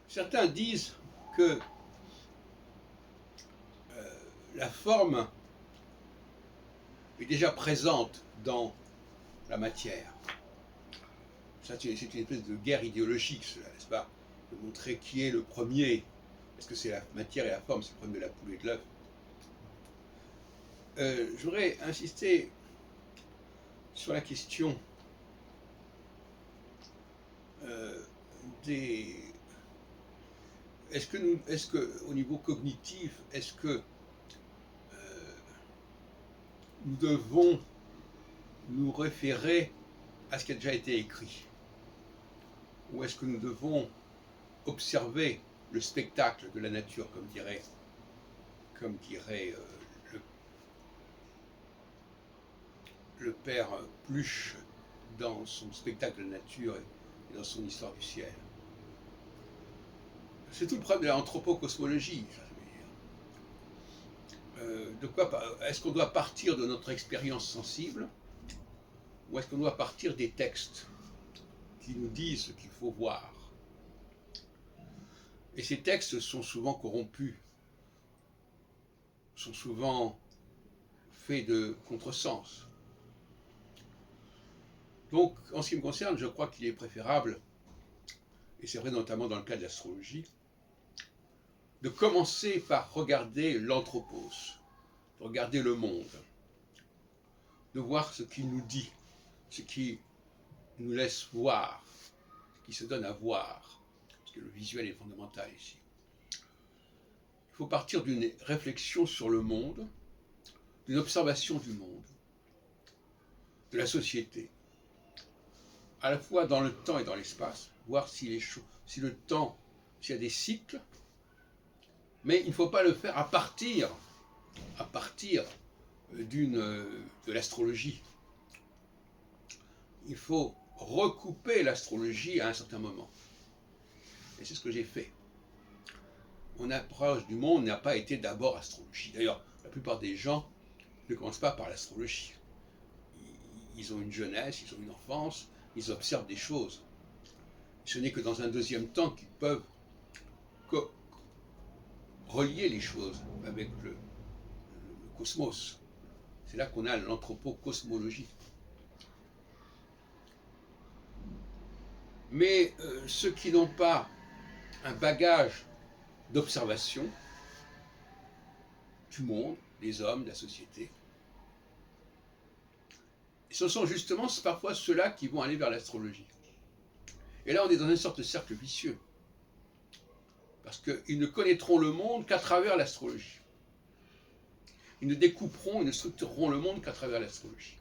Certains disent que la forme est déjà présente dans la matière. Ça, c'est une espèce de guerre idéologique, cela, n'est-ce pas? De montrer qui est le premier. Est-ce que c'est la matière et la forme, c'est le problème de la poule et de l'œuf? Je voudrais insister sur la question des... Est-ce que, au niveau cognitif, est-ce que nous devons nous référer à ce qui a déjà été écrit? Ou est-ce que nous devons observer le spectacle de la nature, comme dirait le père Pluche dans son spectacle de la nature et dans son histoire du ciel? C'est tout le problème de l'anthropocosmologie. De quoi est-ce qu'on doit partir de notre expérience sensible, ou est-ce qu'on doit partir des textes qui nous disent ce qu'il faut voir? Et ces textes sont souvent corrompus, sont souvent faits de contresens. Donc, en ce qui me concerne, je crois qu'il est préférable, et c'est vrai notamment dans le cas de l'astrologie, de commencer par regarder l'anthropos, de regarder le monde, de voir ce qu'il nous dit, ce qui nous laisse voir, ce qui se donne à voir, parce que le visuel est fondamental ici. Il faut partir d'une réflexion sur le monde, d'une observation du monde, de la société, à la fois dans le temps et dans l'espace, voir si le temps, s'il y a des cycles, mais il ne faut pas le faire à partir de l'astrologie. Il faut recouper l'astrologie à un certain moment. Et c'est ce que j'ai fait. Mon approche du monde n'a pas été d'abord astrologie. D'ailleurs, la plupart des gens ne commencent pas par l'astrologie. Ils ont une jeunesse, ils ont une enfance, ils observent des choses. Ce n'est que dans un deuxième temps qu'ils peuvent relier les choses avec le cosmos. C'est là qu'on a l'anthropocosmologie. Mais ceux qui n'ont pas un bagage d'observation du monde, des hommes, de la société, ce sont justement parfois ceux-là qui vont aller vers l'astrologie. Et là, on est dans une sorte de cercle vicieux. Parce qu'ils ne connaîtront le monde qu'à travers l'astrologie. Ils ne découperont, ils ne structureront le monde qu'à travers l'astrologie.